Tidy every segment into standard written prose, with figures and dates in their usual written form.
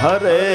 Hare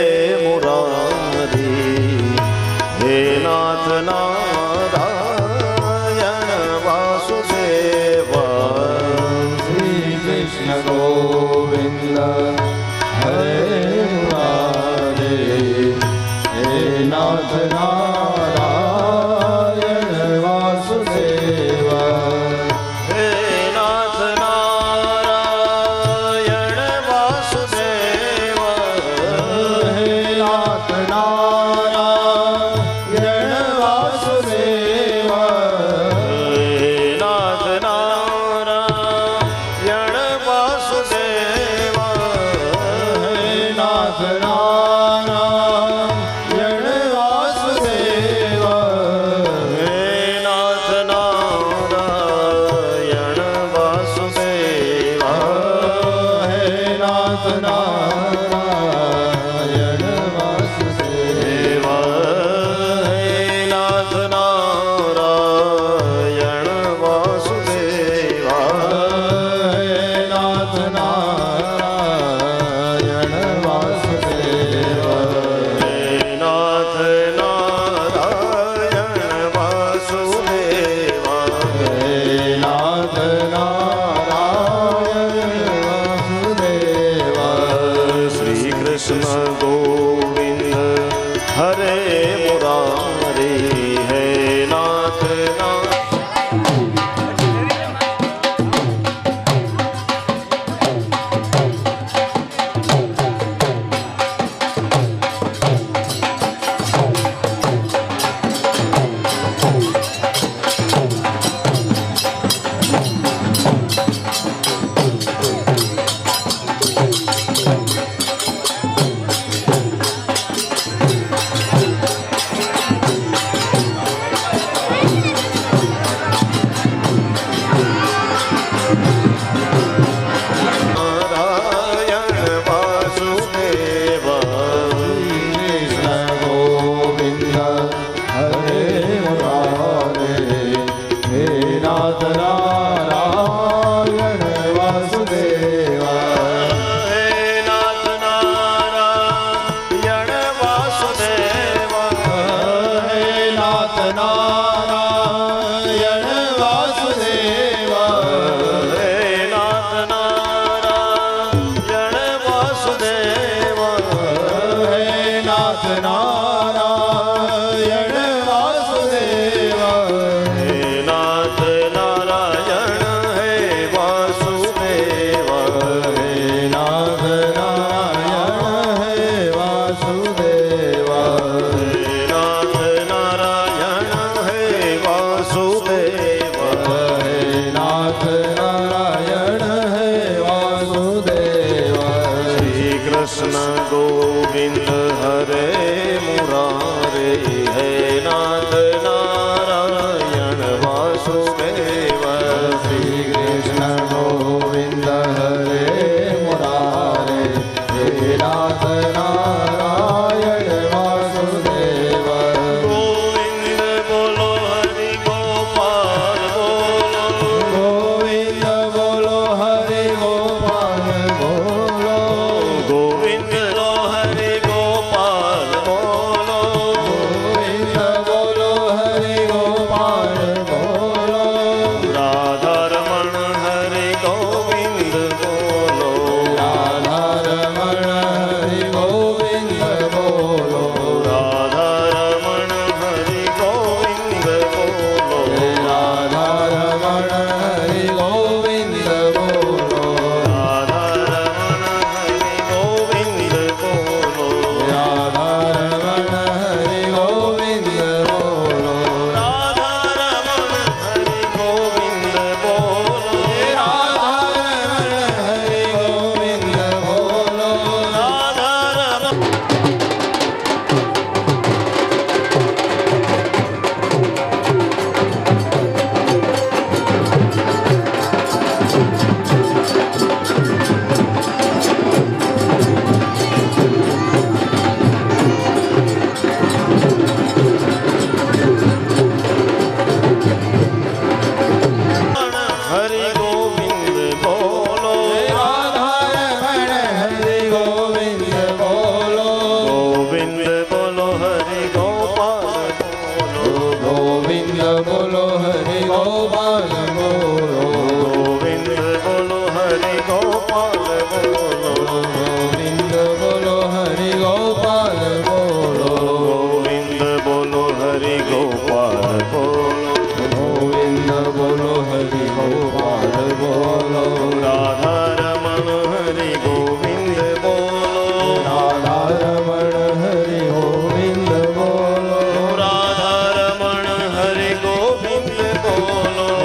બોલો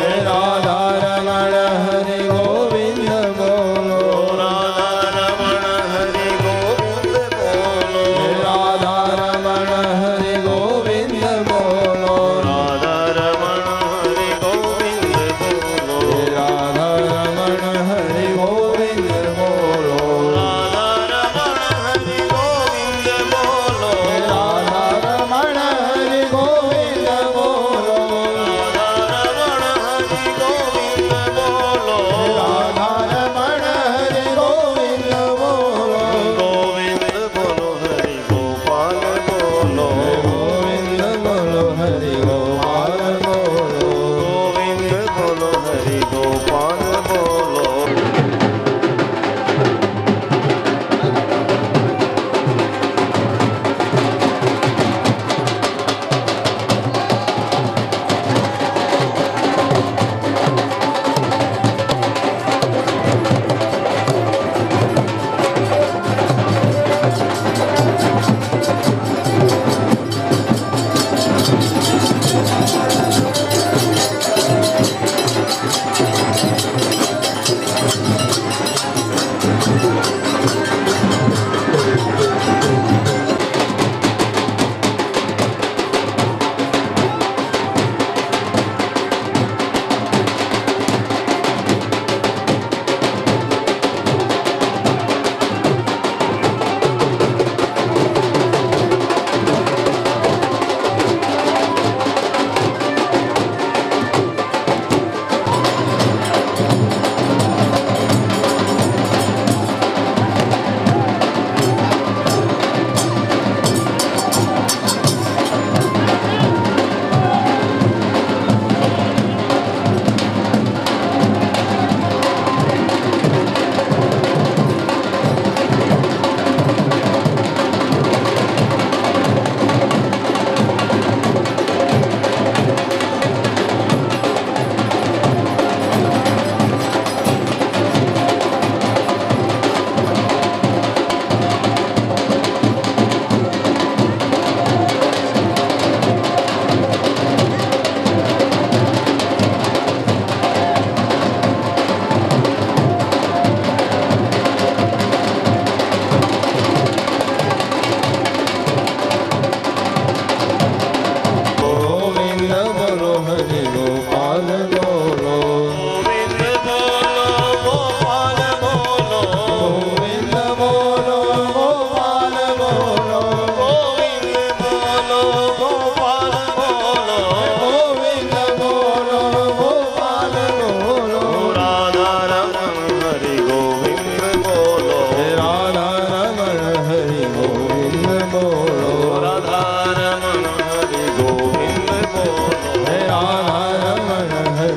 ગોપાલ બોલો ગોવિંદ બોલો ગોપાલ બોલો ગોવિંદ બોલો ગોપાલ બોલો ગોવિંદ બોલો ગોપાલ બોલો ગોવિંદ બોલો ગોપાલ બોલો રાધા રમણ હરિ ગોવિંદ બોલો રાધા રમણ હરિ ગોવિંદ બોલો રાધા રમણ હરિ ગોવિંદ બોલો રાધા રમણ હરિ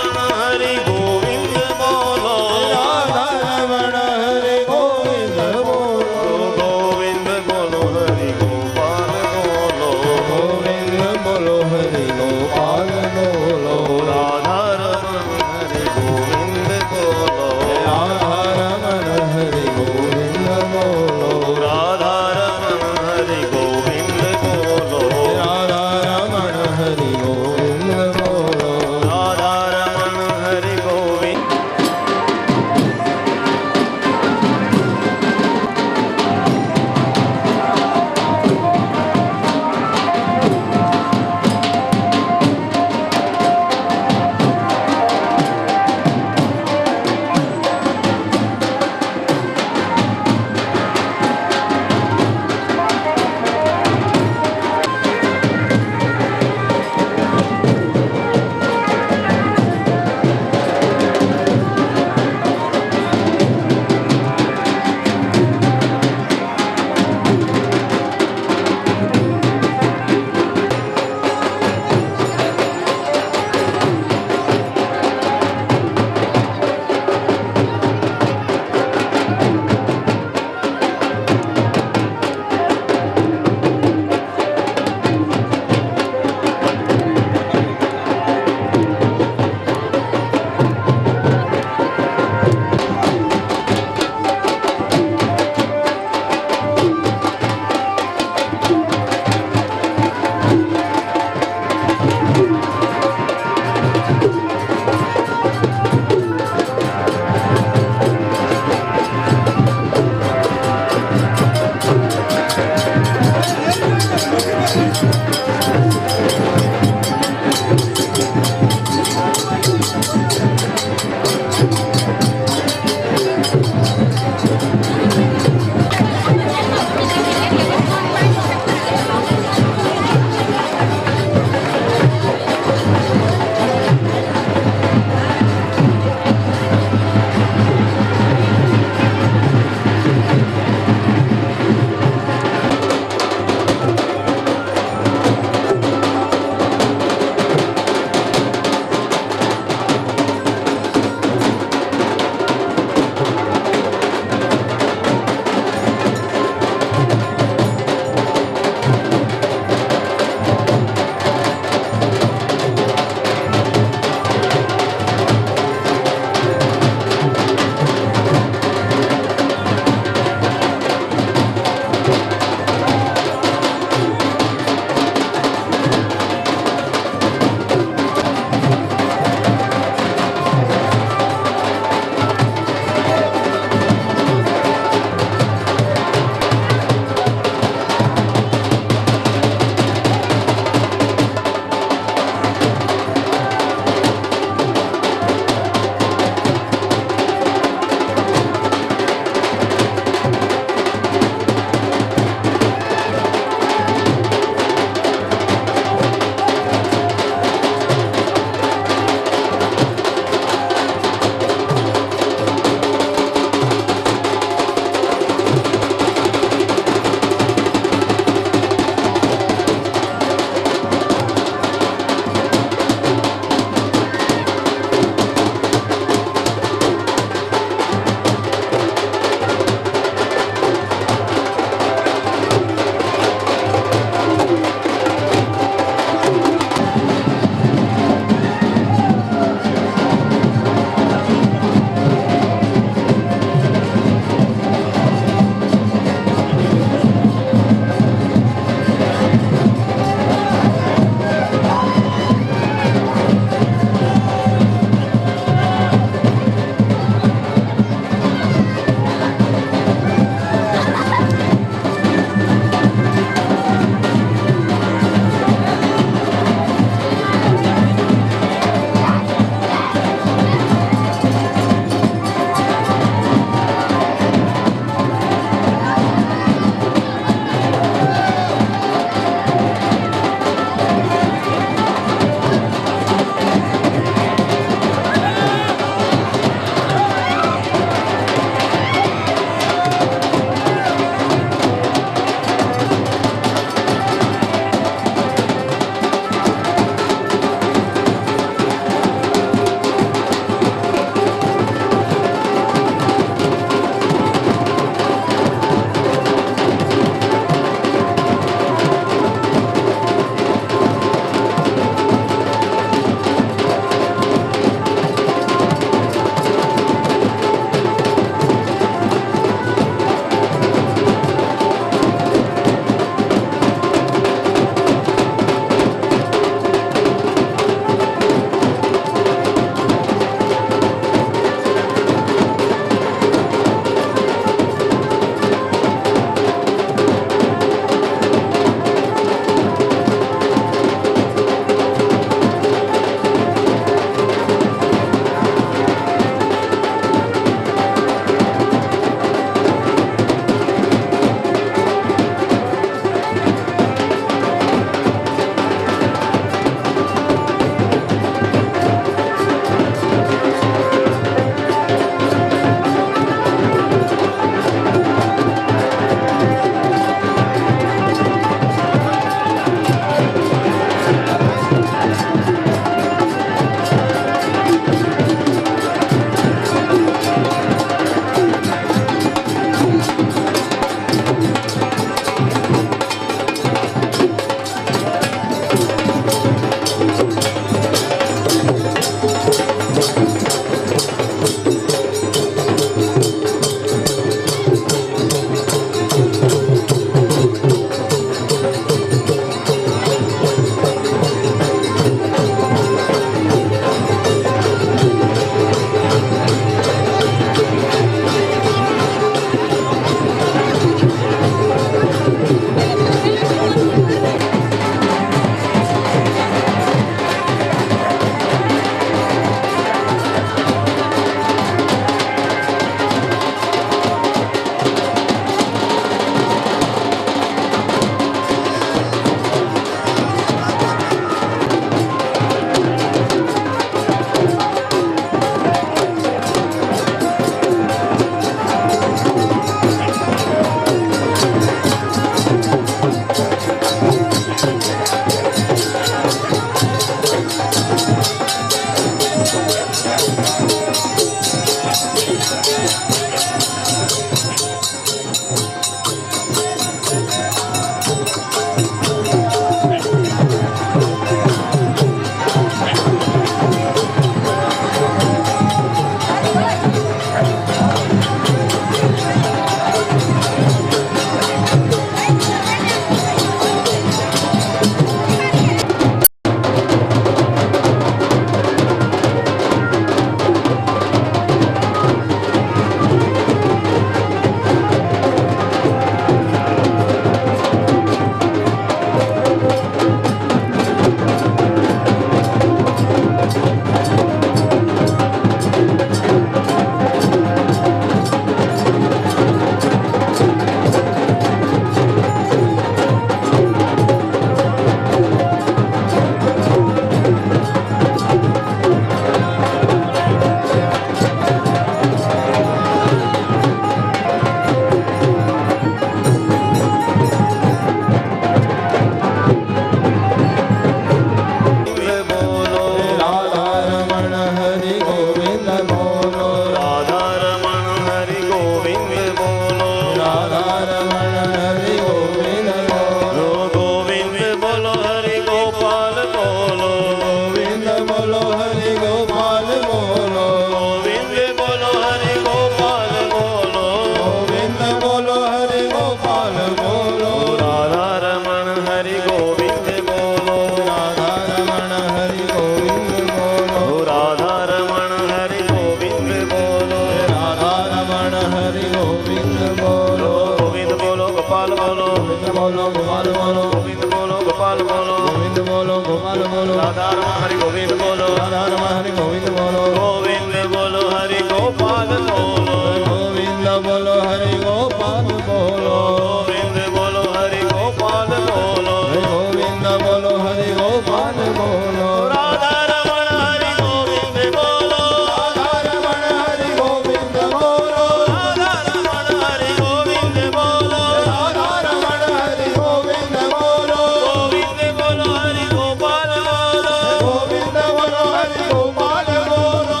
ગોવિંદ બોલો રાધા રમણ હરિ ગોવિંદ બોલો રાધા રમણ હરિ ગોવિંદ બોલો રાધા રમણ હરિ ગોવિંદ બોલો ગોવિંદ બોલો ગોપાલ બોલો ગોવિંદ બોલો ગોપાલ બોલો ગોવિંદ બોલો ગોપાલ બોલો ગોવિંદ બોલો ગોપાલ બોલો રાધા રમણ હરિ ગોવિંદ બોલો રાધા રમણ હરિ ગોવિંદ બોલો ગોવિંદ બોલો હરિ ગોપાલ બોલો ગોવિંદ બોલો હરિ ગોપાલ બોલો ગોવિંદ બોલો હરિ ગોપાલ બોલો ગોવિંદ બોલો હરિ ગોપાલ બોલો રાધા રમણ હરિ ગોવિંદ બોલો રાધા રમણ હરિ ગોવિંદ બોલો રાધા રમણ હરિ ગોવિંદ બોલો રાધા રમણ હરિ ગોવિંદ બોલો ગોવિંદ બોલો હરિ ગોપાલ બોલો ગોવિંદ બોલો હરિ ગોપાલ બોલો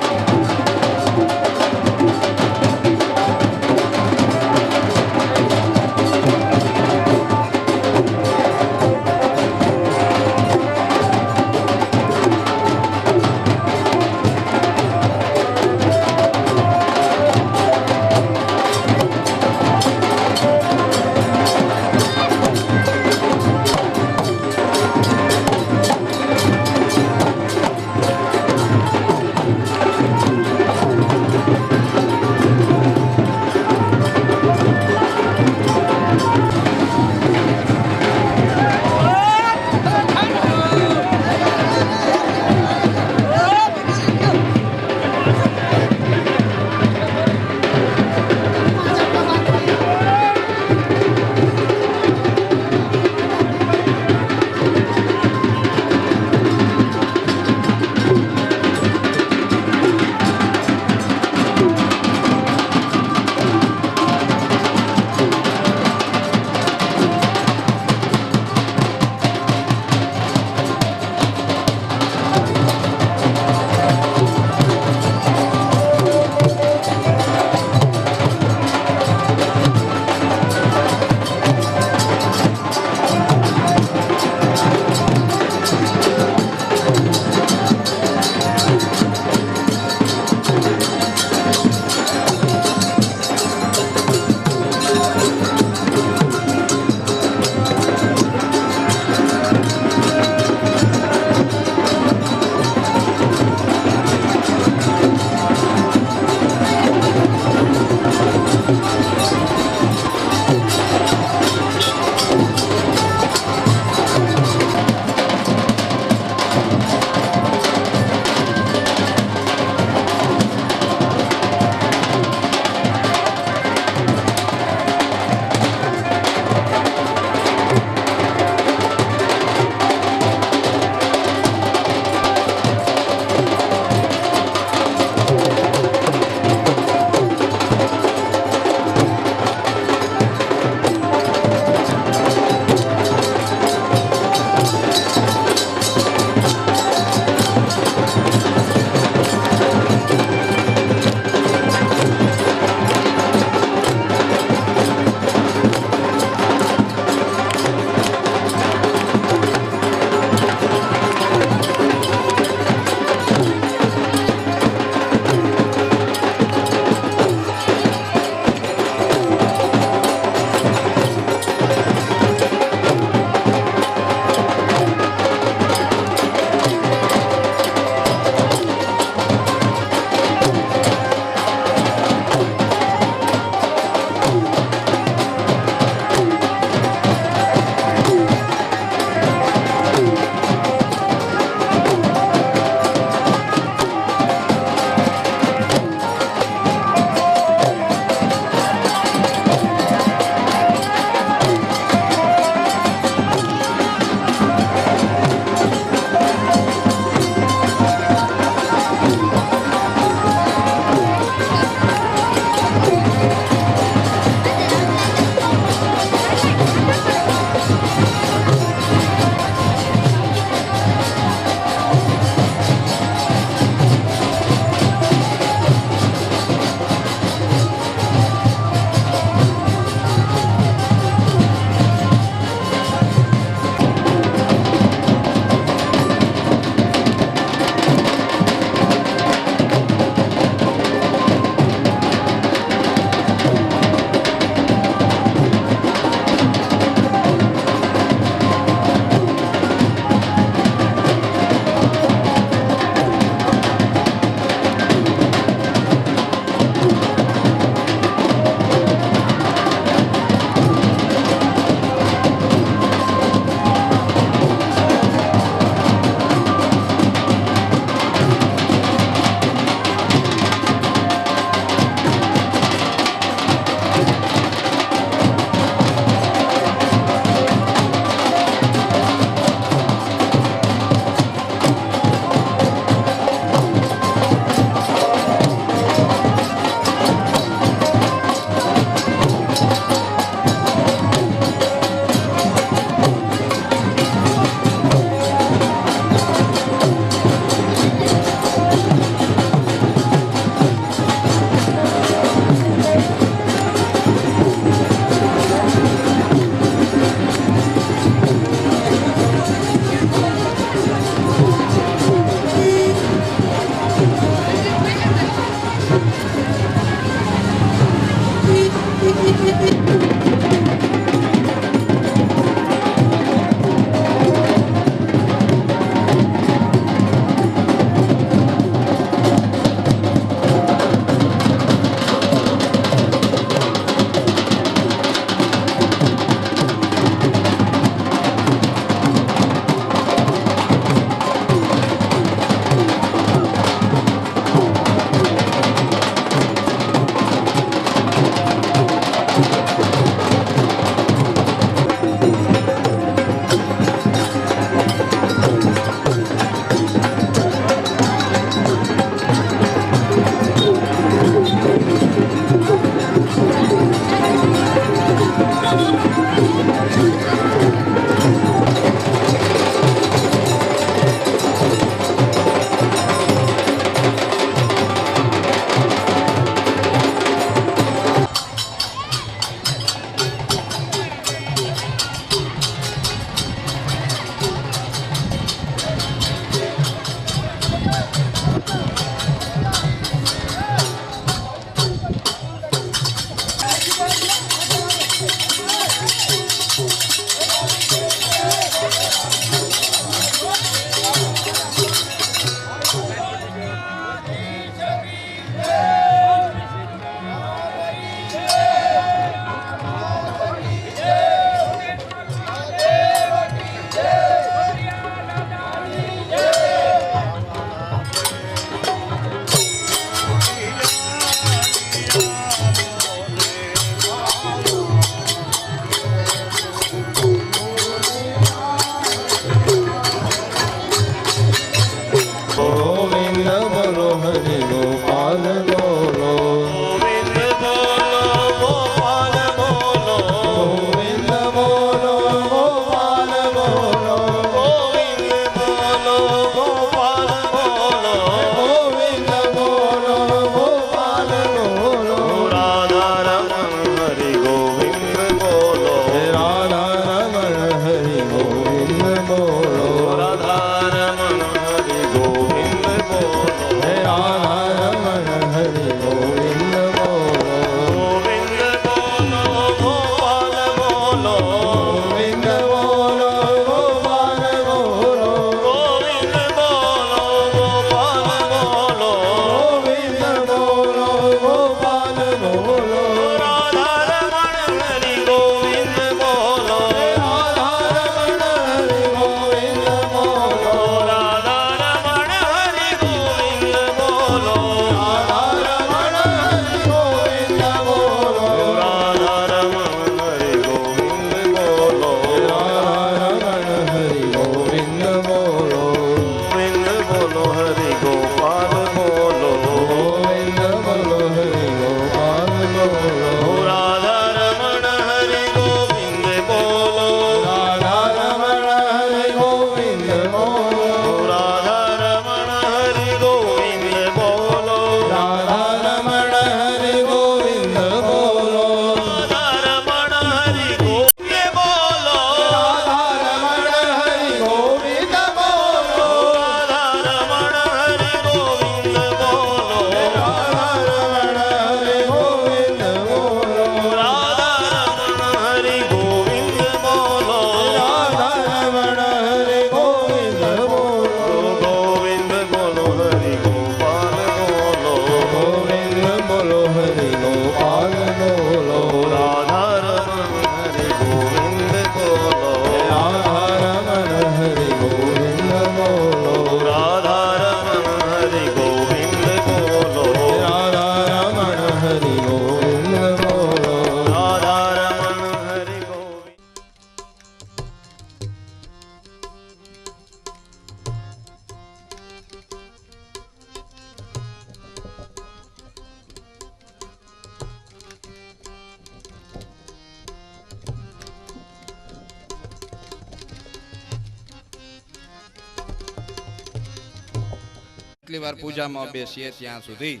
જેટલી વાર પૂજામાં બેસીએ ત્યાં સુધી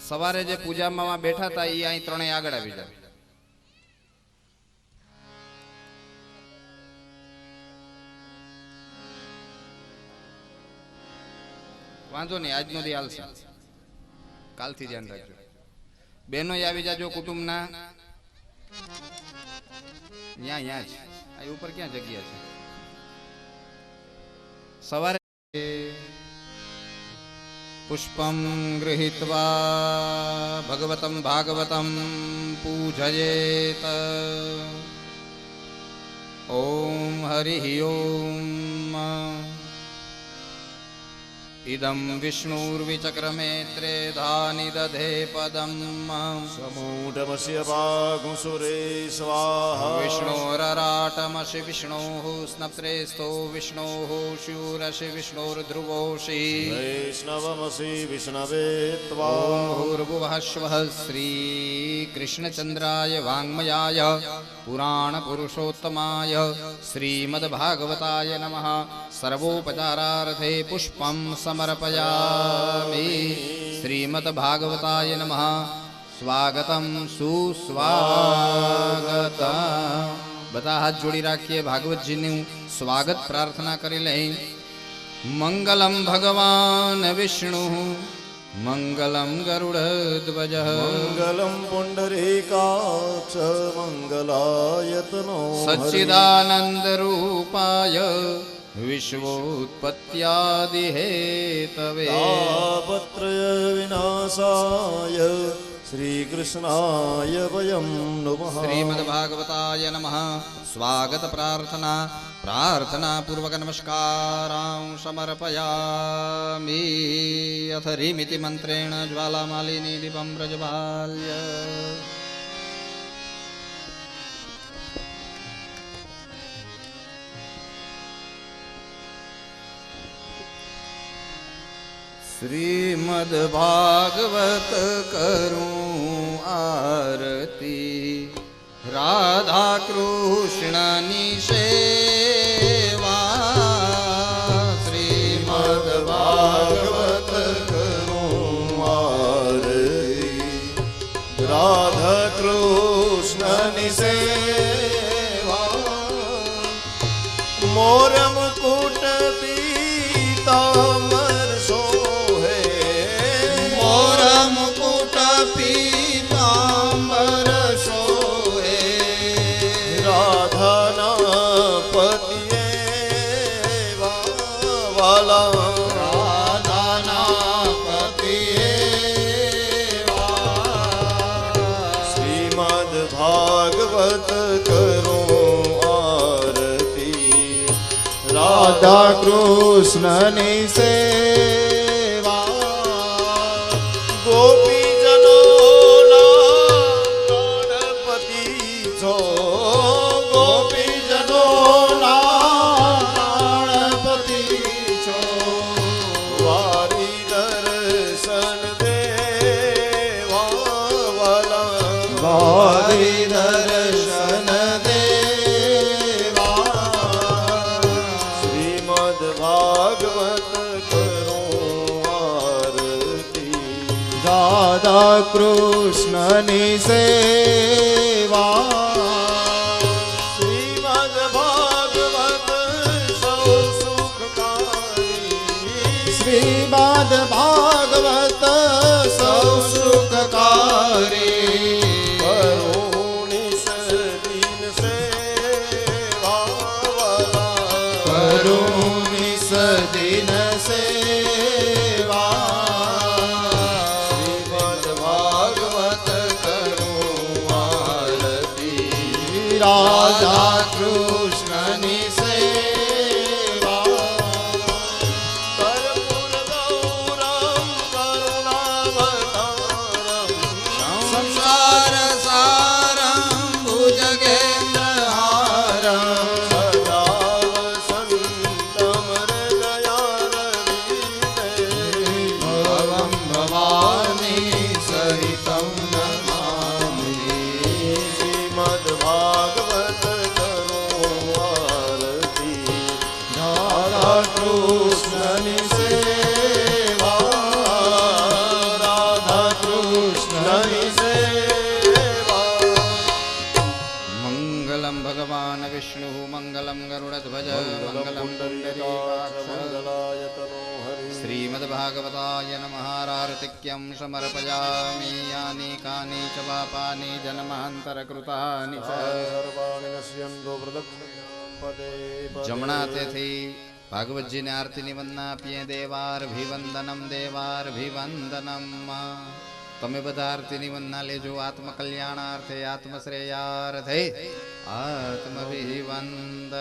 સવારે જે પૂજામાં બેઠા હતા એ અહીં ત્રણેય આગળ આવી જાય. વાંધો નહીં, આજનો દી હાલશે, કાલથી ધ્યાન રાખજો. બહેનો આવી જાજો કુટુંબના. ત્યાં જ આ ઉપર ક્યાં જગ્યા છે? સવારે પુષ્પમ ગૃહીત્વા ભગવતમ ભાગવતમ પૂજયેત. ઓમ હરિ ઓમ. ઇદં વિષ્ણુર્વિચક્રમે ત્રેધાનિ દધે પદમ. સમૂઢમસ્ય ભાગુસુરે સ્વાહા. વિષ્ણોરરાટમસि વિષ્ણોઃ સ્નપ્ત્રેસ્થો વિષ્ણોઃ શૂરસि વિષ્ણોર્ધ્રુવોષિ. વૈષ્ણવમસી વિષ્ણવે ત્વા. ઓમ ભૂર્ભુવઃ સ્વઃ શ્રી કૃષ્ણચંદ્રાય વાङ्मयाय પુરાણ પુરુષોત્તમાય શ્રીમદ્ભાગવતાય નમઃ. સર્વોપચારાર્થે પુષ્પમ સમર્પયામિ. શ્રીમદ્ભાગવતાય નમઃ. સ્વાગતમ સુસ્વાગતમ. બધા હાથ જોડી રાખીએ, ભાગવતજીનું સ્વાગત પ્રાર્થના કરી લઈ. મંગલમ ભગવાન વિષ્ણુ મંગલમ ગરુડધ્વજ. મંગલમ પુંડરીકાક્ષ મંગલાયતનો. સચ્ચિદાનંદ રૂપાય વિશ્વોત્પત્યાદિ હેતવે. તાપત્રય વિનાશાય શ્રી કૃષ્ણાય વયમ નમઃ. શ્રીમદ્ભાગવતાય નમઃ. સ્વાગત પ્રાર્થના પ્રાર્થના પૂર્વક નમસ્કારાં સમર્પયામિ. અથ રીમિતિ મંત્રેણ જ્વાલામાલિની દીપમ પ્રજ્વાલ્ય. શ્રીમદ્ભાગવત કરું આરતી. રાધા કૃષ્ણની સેવા. શ્રીમદ્ભાગવત કરું આરતી. રાધા કૃષ્ણની સેવા. મોર મુકુટ પીતાંબર સોહે. મોર મુકુટ પીતાંબર સોહે. રાધાના પતિએ વાલા. રાધાના પતિએ શ્રીમદ્ભાગવત કરો આરતી. રાધા કૃષ્ણની સેવા. ગોપીજનો ગણપતિ છો. ગોપીજનો ગણપતિ છો. વારી દર્શન દેવા વાલા. વારી દર્શન દેવા. શ્રીમદ્ભાગવત કરો આરતી. રાધા કૃષ્ણની સેવા. શ્રીમદ્ભાગવત સૌ સુખકારી. શ્રીમદ્ભાગવત સૌ સુખકારી. કરુણિ સદીન સેવા વાલા. કરુણિ સદિન સેવા. શ્રીમદ્ભાગવત કરું આરતી. રાધા કૃષ્ણની સેવા. કર્પૂર ગૌરમ કરુણાવતારમ. સંસાર સારં ભુજગેન્દ્રહારં. સદા વસંતમ હૃદયારવિંદે. ભવં ભવાની સહિतं નમામિ. શ્રીમદ્ભાગવત કરો આરતી. રાધા કૃષ્ણની મંગલમ પુંડરીકાક્ષ મંગલાયતનો હરિ શ્રીમદ્ભાગવતાય નમઃ આરતિક્યં સમર્પયામિ યાની કાની ચ પાપાની જન્માંતરકૃતાની ચ સર્વાણિ નશ્યન્તો પ્રદક્ષિણાં પદે પદે. જમણા હાથેથી ભાગવતજીને આરતીની વંદના આપીએ. દેવાર્ભિવંદનમ દેવાર્ભિવંદનમ. તમે બધા આરતીની વંદના લેજો. આત્મકલ્યાણાર્થે આત્મશ્રેયાર્થે આત્મવિવંદનમ.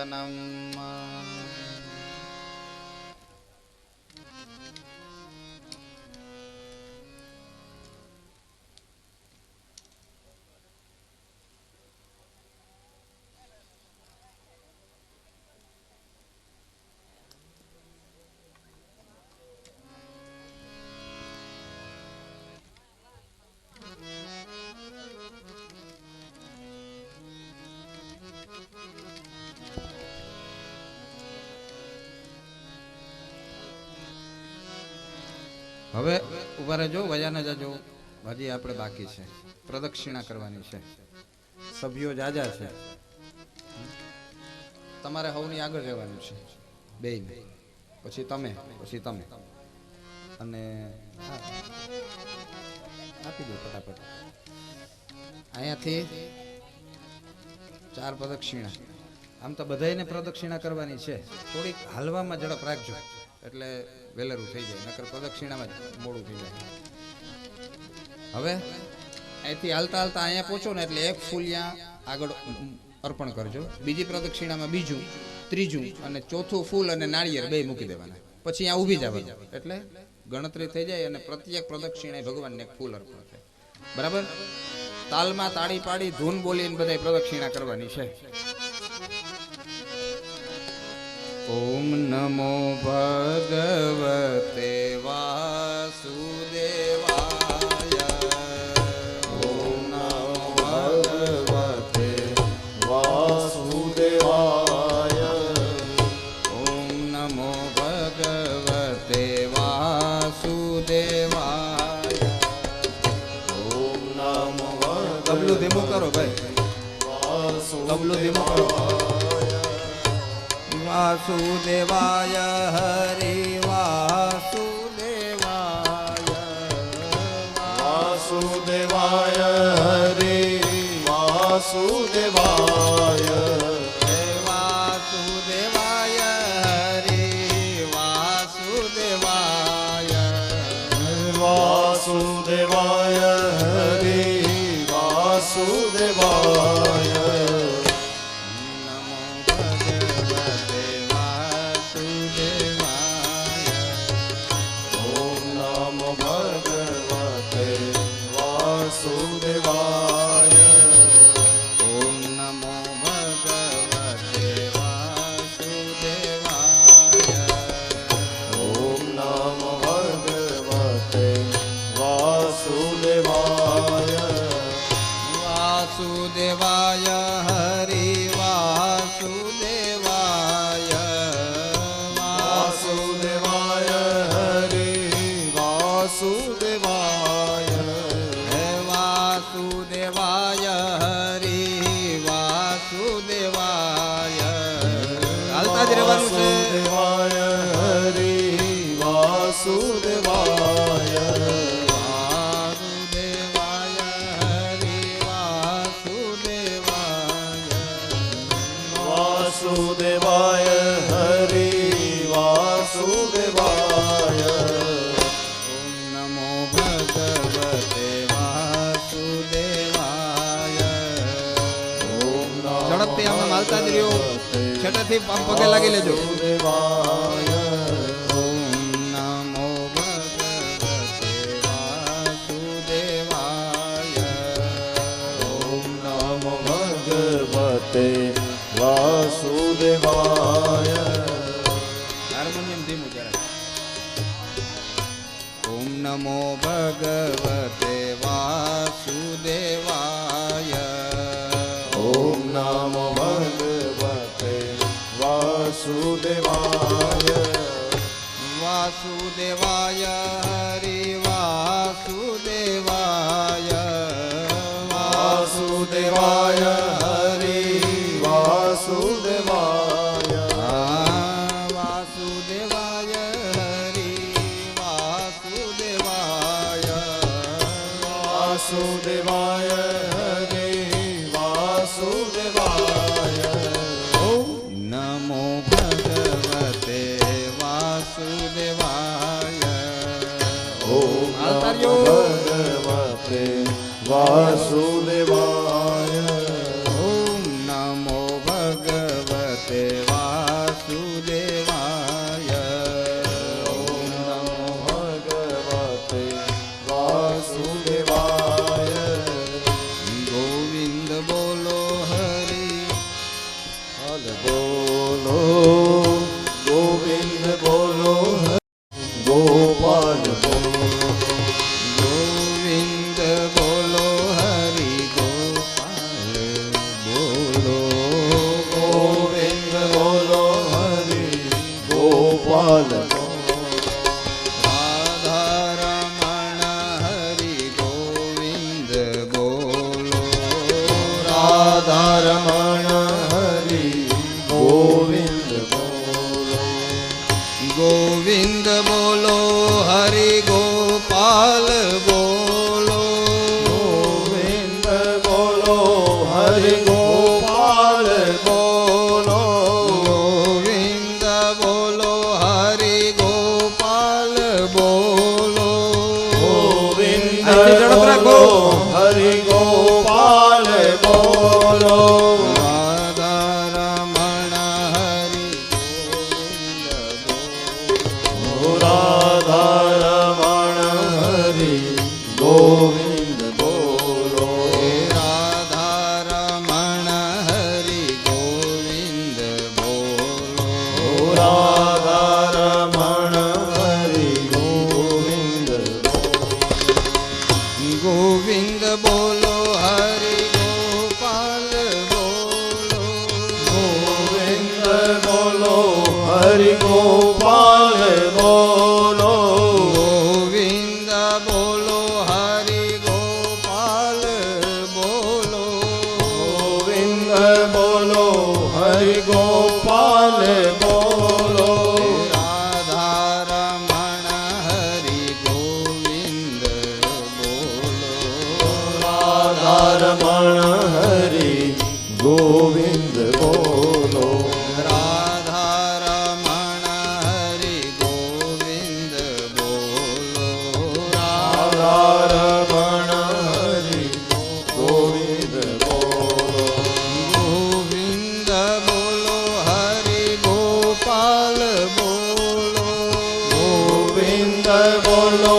હવે ઉભા રહેજો, વયા ન જાજો. હજી આપણે બાકી છે, પ્રદક્ષિણા કરવાની છે. સભ્યો જાજા છે, તમારે સૌની આગળ રહેવાનું છે. બેય પછી તમે અને આપી દો ફટાફટ. અહીંયાથી 4 પ્રદક્ષિણા. આમ તો બધાને પ્રદક્ષિણા કરવાની છે. થોડીક હાલવામાં ઝડપ રાખજો એટલે વેલરું થઈ જાય, નકર પ્રદક્ષિણામાં જ મોડું થઈ જાય. હવે અહીંથી હાલતા હાલતા અહીંયા પહોંચો ને એટલે 1 ફૂલ ત્યાં આગળ અર્પણ કરજો. બીજી પ્રદક્ષિણામાં બીજું, ત્રીજું અને ચોથું ફૂલ અને નાળિયેર 2 મૂકી દેવાના. પછી અહીંયા ઊભી જવાનું એટલે ગણતરી થઈ જાય અને પ્રત્યેક પ્રદક્ષિણા ભગવાનને 1 ફૂલ અર્પણ થાય. બરાબર? તાલમાં તાળી પાડી ધૂન બોલીને બધાય પ્રદક્ષિણા કરવાની છે. ઓમ નમો ભગવતે વાસુદેવાય. ઓમ નમો ભગવતે વાસુદેવાય. ઓમ નમો ભગવતે વાસુદેવાય. ઓમ નમો તબલું ધીમું કરો ભાઈ, તબલું ધીમું કરો. વાસુદેવાય હરિ વાસુદેવાય. વાસુદેવાય હરિ વાસુદેવાય. વાસુદેવાય હરિ વાસુદેવાય. વાસુદેવાય હરિ વાસુદેવાય. વાસુદેવાય હરિ વાસુદેવાય. વાસુદેવાય હરિ વાસુદેવાય. વાસુદેવાય હરિ વાસુદેવાય. હાલતા જ રહેવાનું છે. વાસુદેવાય હરિ વાસુદેવાય. વાસુદેવાય હરિ વાસુદેવાય. ઓમ નમો ભગવતે વાસુદેવાય. ઓમ ઝડપથી આમ હાલતા જ રહ્યો, છેટેથી આમ પગે લાગી લેજો. વાસુદેવાય. ઓમ નમો ભગવતે વાસુદેવાય. ઓમ નમો ભગવતે વાસુદેવાય. હાર્મોનિયમ ધીમું જરા. ઓમ નમો ભગવતે વાસુદેવાય. ઓમ નમો ભગવતે વાસુદેવાય. વાસુદેવાય હરિ વાસુદેવાય. વાસુદેવાય હરિ વાસુદેવાય. વાસુદેવાય વાસુદેવાય હરે વાસુદેવાય નમો ભગવતે વાસુદેવાય ઓમ ભગવતે વાસુદેવાય ઓમ નમો ભગવતે વાસુદેવાય ઓમ નમો ભગવતે વાસુદેવાય ગોવિંદ બોલો હરિ હલ બોલો ગોવિંદ બોલો ગોપાલ બોલો ગોવિંદ બોલો હરિ ગોપાલ બોલો ગોવિંદ બોલો હરિ ગોપાલ રાધા રમણ હરિ ગોવિંદ બોલો રાધા રમણ હરિ ગોવિંદ બોલો ગોવિંદ બોલો હરિ ગોપાલ બોલો ગોવિંદ બોલો હરિ ગોપાલ બોલો ગોવિંદ બોલો હરિ ગોપાલ બોલો ગોવિંદ અહીંથી ઝડપ રાખો. બોલો હરિ ગોપાલ બોલો રાધા રમણ હરિ રાધા રમણ હરિ ગોવિંદ બોલો રાધા રમણ હરિ ગોવિંદ બોલો રાધા રમણ હરિ ગોવિંદ ગોવિંદ બોલો હરિ ગોપાલ બોલો ગોવિંદ બોલો હરિ ગોપાલ બોલો ગોવિંદ બોલો હરિ ગોપાલ બોલો ગોવિંદ બોલો હરિ ગોપાલ બોલો રાધા રમણ હરિ ગોવિંદ બોલો રાધા રમણ હરિ ગોવિંદ બોલો રાધા રમણ હરિ ગોવિંદ બોલો રાધા રમણ હરિ ગોવિંદ બોલો ગોવિંદ બોલો હરિ ગોપાલ બોલો ગોવિંદ બોલો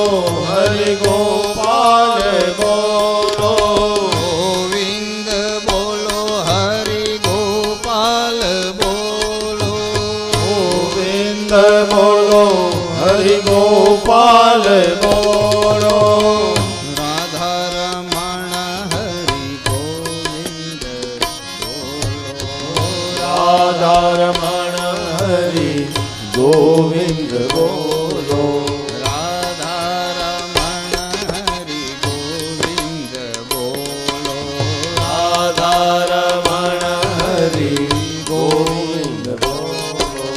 હરિ ગોપાલ બોલો ગોવિંદ બોલો હરિ ગોપાલ બોલો ગોવિંદ બોલો હરિ ગોપાલ બોલો રાધા રમણ હરિ ગોવિંદ બોલો રાધા રમણ હરિ ગોવિંદ બોલો રાધા રમણ હરિ ગોવિંદ બોલો રાધા રમણ હરિ ગોવિંદ બોલો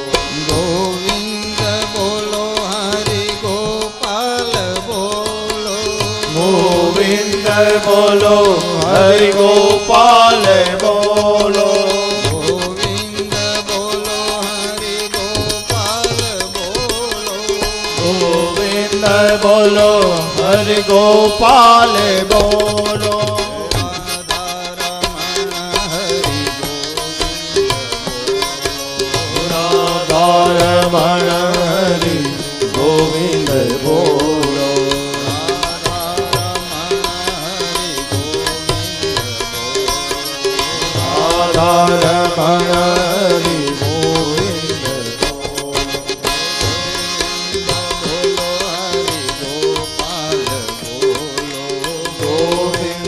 ગોવિંદ બોલો હરિ ગોપાલ બોલો ગોવિંદ બોલો હરિ ગોપાલ બોલો ગોવિંદ બોલો હરિ ગોપાલ બોલો ગોવિંદ બોલો હરિ ગોપાલ બોલો રાધા રમણ હરિ રાધા રમણ હરિ ગોવિંદ બોલો રાધા રમણ હરિ ગોવિંદ બોલો ગોવિંદ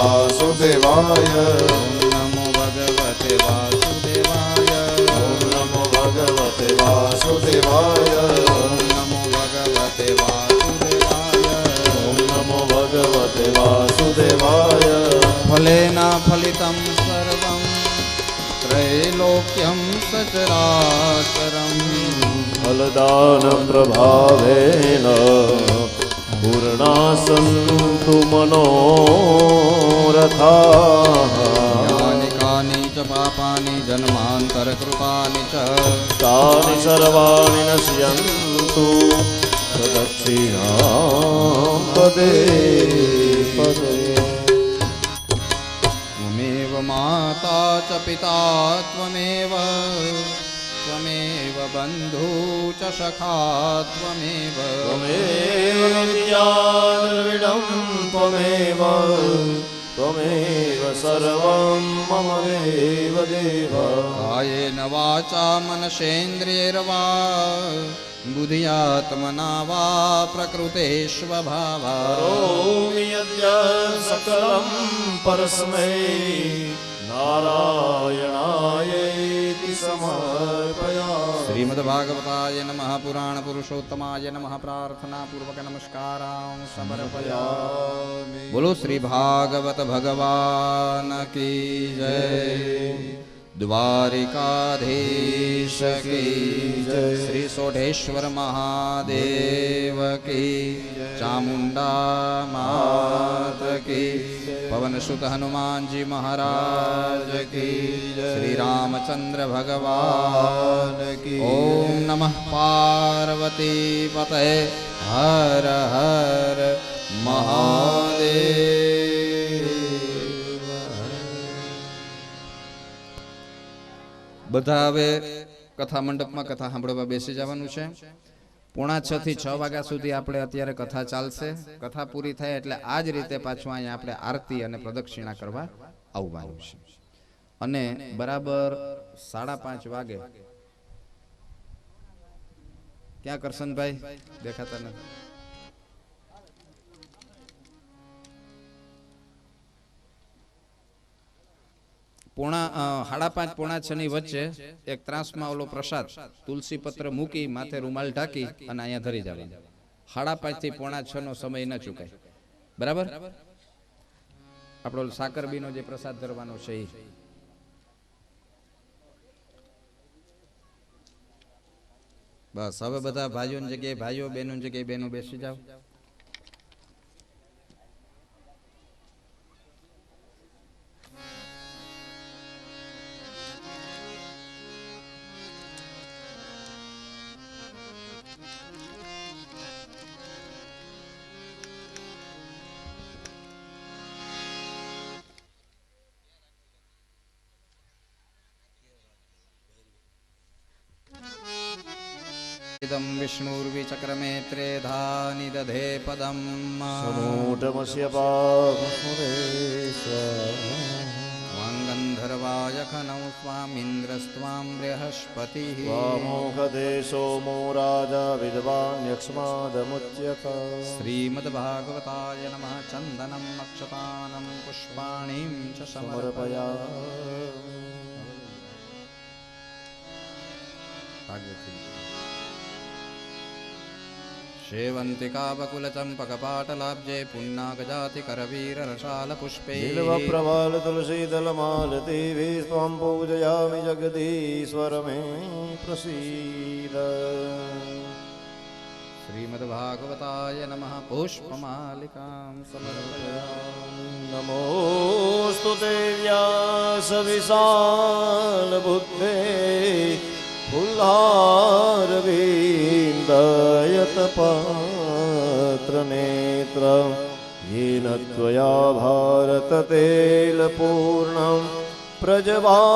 વાસુદેવાય નમો ભગવતે વાસુદેવાય નમો ભગવતે વાસુદેવાય નમો ભગવતે વાસુદેવાય નમો ભગવતે વાસુદેવાય ફલેના ફલિતં સર્વં ત્રૈલોક્યં સચરાચરં ફલદાન પ્રભાવેન પૂર્ણાસંતુ મનોરથા યાનિ કાનિ ચ પાપાનિ જન્માંતરકૃતાનિ ચ તાનિ સર્વાણિ નશ્યન્તુ પ્રદક્ષિણાં પદે પદે ત્વમેવ માતા ચ પિતા ત્વમેવ ત્વમેવ બંધુ ચ સખા ત્વમેવ ત્વમેવ વિદ્યાદ્રવિડં ત્વમેવ ત્વમેવ સર્વં મમ દેવ દેવ કાયેન વાચા મનસેન્દ્રિયૈર્વા બુદ્ધ્યાત્મના વા પ્રકૃતે સ્વભાવા કરોમિ યદ્ય સકલં પરસ્મૈ નારાયણાયેતિ સમર્પયામિ શ્રીમદ્ભાગવતાય નમઃ પુરાણ પુરુષોત્તમાય નમઃ પ્રાર્થના પૂર્વક નમસ્કારાં સમર્પયામિ બોલો શ્રી ભાગવત ભગવાન કી જય દ્વારિકાધીશ કી જય શ્રી સોઢેશ્વર મહાદેવ કી ચામુંડા માત કી પવન સુત હનુમાનજી મહારાજ કી શ્રી રામચંદ્ર ભગવાન કી ઓમ નમઃ પાર્વતી પતય હર હર મહાદેવ બધા હવે કથા મંડપમાં કથા સાંભળવા બેસી જવાનું છે 5:45 થી 6 વાગ્યા સુધી આપણે અત્યારે કથા ચાલશે કથા પૂરી થાય એટલે આ જ રીતે પાછું અહીંયા આપણે આરતી અને પ્રદક્ષિણા કરવા આવવાનું છે અને બરાબર 5:30 વાગે ક્યાં કરશનભાઈ દેખાતા નથી 5:30 પોણા 6 ની વચ્ચે એક ત્રાસમાં ઓલો પ્રસાદ તુલસી પત્ર મૂકી માથે રૂમાલ ઢાંકી અને અહીંયા ધરી જવાનું 5:30 થી પોણા 6 નો સમય ન ચૂકાય બરાબર આપણો સાકરબીનો જે પ્રસાદ ધરવાનો છે એ બસ હવે બધા ભાઈઓની જગ્યાએ ભાઈઓ બહેનોની જગ્યાએ બહેનો બેસી જાવ इदं विष्णुर्विचक्रमेत्रे धानि दधे पदं समूढमस्य पापमुरेश वाङ्गन्धर्वाय खनौ स्वामिन्द्रस्त्वां बृहस्पतिः वामोहदे सोमो राजा विद्वान्यक्ष्मादमुच्यत श्रीमद्भागवताय नमः चन्दनं अक्षतानं पुष्पाणिं च समर्पयामि शेवन्तिकावकुलचम्पकपाटलाब्जे पुन्नागजातिकरवीररसालपुष्पे बिल्वप्रवालतुलसीदलमालती त्वां पूजयामि जगदीश्वर मे प्रसीद श्रीमद्भागवताय नमः पुष्पमालिकां समर्पयामि नमोऽस्तु ते व्यासविशालबुद्धे फुल्लारविन्दयतपत्रनेत्र येन त्वया भारततेलपूर्णं प्रजवा